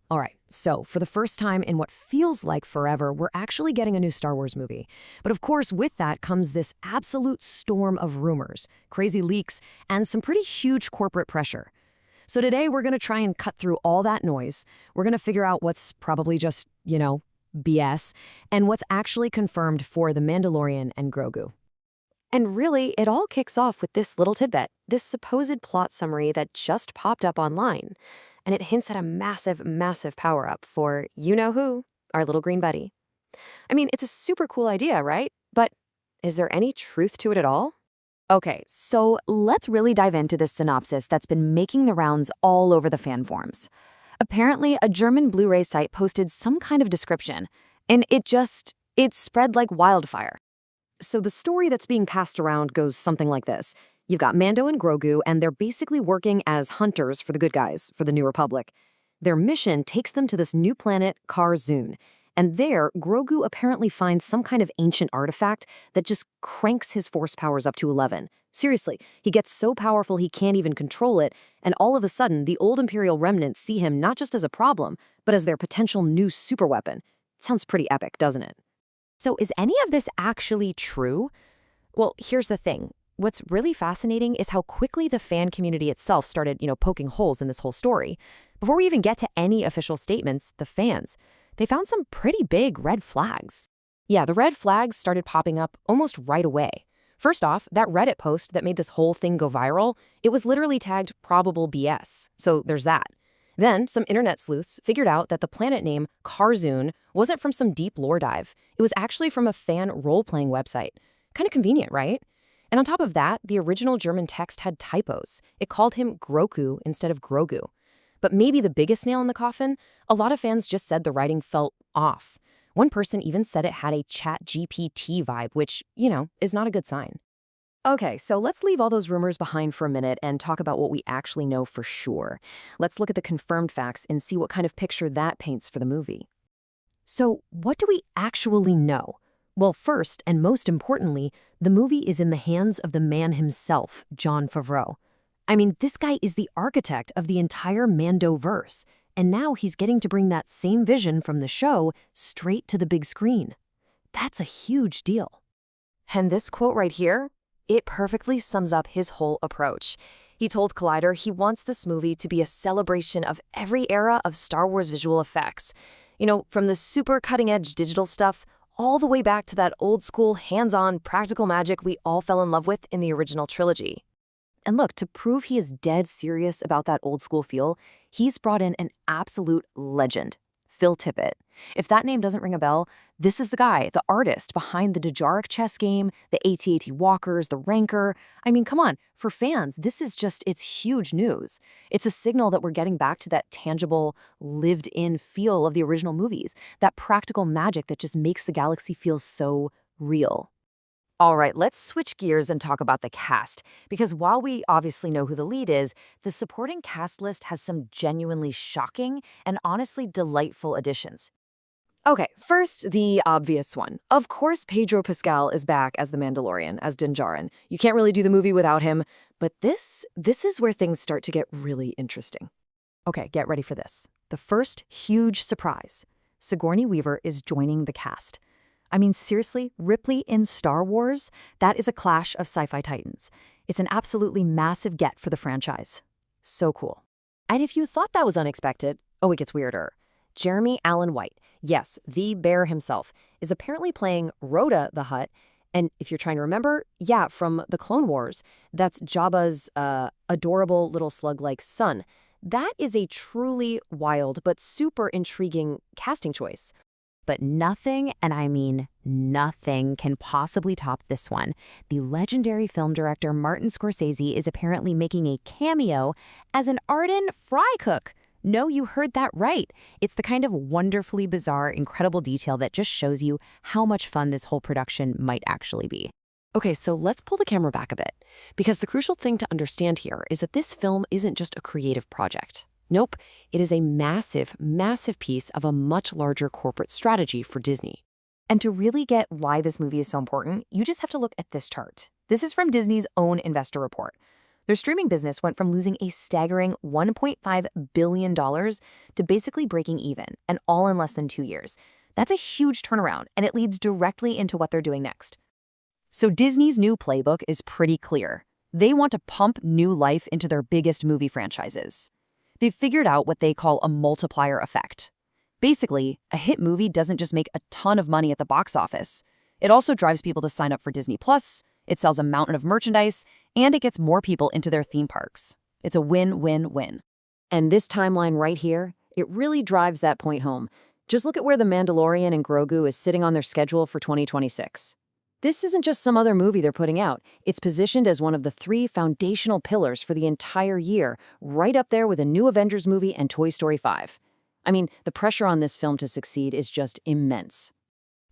All right, so for the first time in what feels like forever, we're actually getting a new Star Wars movie. But of course, with that comes this absolute storm of rumors, crazy leaks, and some pretty huge corporate pressure. So today we're going to try and cut through all that noise. We're going to figure out what's probably just, BS, and what's actually confirmed for The Mandalorian and Grogu. And really, it all kicks off with this little tidbit, this supposed plot summary that just popped up online. And it hints at a massive, massive power-up for you-know-who, our little green buddy. I mean, it's a super cool idea, right? But is there any truth to it at all? Okay, so let's really dive into this synopsis that's been making the rounds all over the fan forums. Apparently, a German Blu-ray site posted some kind of description, and it spread like wildfire. So the story that's being passed around goes something like this. You've got Mando and Grogu, and they're basically working as hunters for the good guys, for the New Republic. Their mission takes them to this new planet, Kar-Zun, and there, Grogu apparently finds some kind of ancient artifact that just cranks his force powers up to 11. Seriously, he gets so powerful he can't even control it, and all of a sudden, the old Imperial remnants see him not just as a problem, but as their potential new superweapon. It sounds pretty epic, doesn't it? So is any of this actually true? Well, here's the thing. What's really fascinating is how quickly the fan community itself started, poking holes in this whole story. Before we even get to any official statements, the fans, they found some pretty big red flags. Yeah, the red flags started popping up almost right away. First off, that Reddit post that made this whole thing go viral, it was literally tagged probable BS. So there's that. Then, some internet sleuths figured out that the planet name Kar-Zun wasn't from some deep lore dive. It was actually from a fan role-playing website. Kind of convenient, right? And on top of that, the original German text had typos. It called him Grogu instead of Grogu. But maybe the biggest nail in the coffin, a lot of fans just said the writing felt off. One person even said it had a ChatGPT vibe, which, is not a good sign. Okay, so let's leave all those rumors behind for a minute and talk about what we actually know for sure. Let's look at the confirmed facts and see what kind of picture that paints for the movie. So, what do we actually know? Well, first and most importantly, the movie is in the hands of the man himself, Jon Favreau. I mean, this guy is the architect of the entire Mando-verse, and now he's getting to bring that same vision from the show straight to the big screen. That's a huge deal. And this quote right here, it perfectly sums up his whole approach. He told Collider he wants this movie to be a celebration of every era of Star Wars visual effects. From the super cutting-edge digital stuff all the way back to that old-school, hands-on, practical magic we all fell in love with in the original trilogy. And look, to prove he is dead serious about that old-school feel, he's brought in an absolute legend, Phil Tippett. If that name doesn't ring a bell, this is the guy, the artist behind the Djarin chess game, the AT-AT walkers, the Rancor. I mean, come on, for fans, it's huge news. It's a signal that we're getting back to that tangible, lived-in feel of the original movies, that practical magic that just makes the galaxy feel so real. All right, let's switch gears and talk about the cast, because while we obviously know who the lead is, the supporting cast list has some genuinely shocking and honestly delightful additions. Okay, first, the obvious one. Of course, Pedro Pascal is back as the Mandalorian, as Din Djarin. You can't really do the movie without him, but this is where things start to get really interesting. Okay, get ready for this. The first huge surprise. Sigourney Weaver is joining the cast. I mean, seriously, Ripley in Star Wars? That is a clash of sci-fi titans. It's an absolutely massive get for the franchise. So cool. And if you thought that was unexpected, oh, it gets weirder. Jeremy Allen White, yes, the bear himself, is apparently playing Rhoda the Hutt. And if you're trying to remember, yeah, from the Clone Wars, that's Jabba's adorable little slug-like son. That is a truly wild but super intriguing casting choice. But nothing, and I mean nothing, can possibly top this one. The legendary film director Martin Scorsese is apparently making a cameo as an ardent fry cook. No, you heard that right. It's the kind of wonderfully bizarre, incredible detail that just shows you how much fun this whole production might actually be. Okay, so let's pull the camera back a bit, because the crucial thing to understand here is that this film isn't just a creative project. Nope, it is a massive, massive piece of a much larger corporate strategy for Disney. And to really get why this movie is so important, you just have to look at this chart. This is from Disney's own investor report. Their streaming business went from losing a staggering $1.5 billion to basically breaking even, and all in less than 2 years. That's a huge turnaround, and it leads directly into what they're doing next. So Disney's new playbook is pretty clear. They want to pump new life into their biggest movie franchises. They've figured out what they call a multiplier effect. Basically, a hit movie doesn't just make a ton of money at the box office. It also drives people to sign up for Disney+, it sells a mountain of merchandise, and it gets more people into their theme parks. It's a win-win-win. And this timeline right here, it really drives that point home. Just look at where The Mandalorian and Grogu is sitting on their schedule for 2026. This isn't just some other movie they're putting out. It's positioned as one of the 3 foundational pillars for the entire year, right up there with a new Avengers movie and Toy Story 5. I mean, the pressure on this film to succeed is just immense.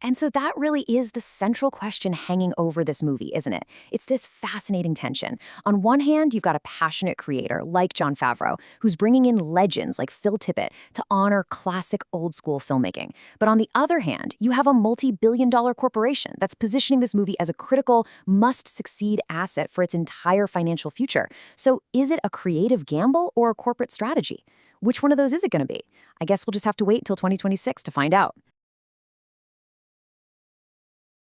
And so that really is the central question hanging over this movie, isn't it? It's this fascinating tension. On one hand, you've got a passionate creator like Jon Favreau, who's bringing in legends like Phil Tippett to honor classic old-school filmmaking. But on the other hand, you have a multi-billion-dollar corporation that's positioning this movie as a critical, must-succeed asset for its entire financial future. So is it a creative gamble or a corporate strategy? Which one of those is it going to be? I guess we'll just have to wait until 2026 to find out.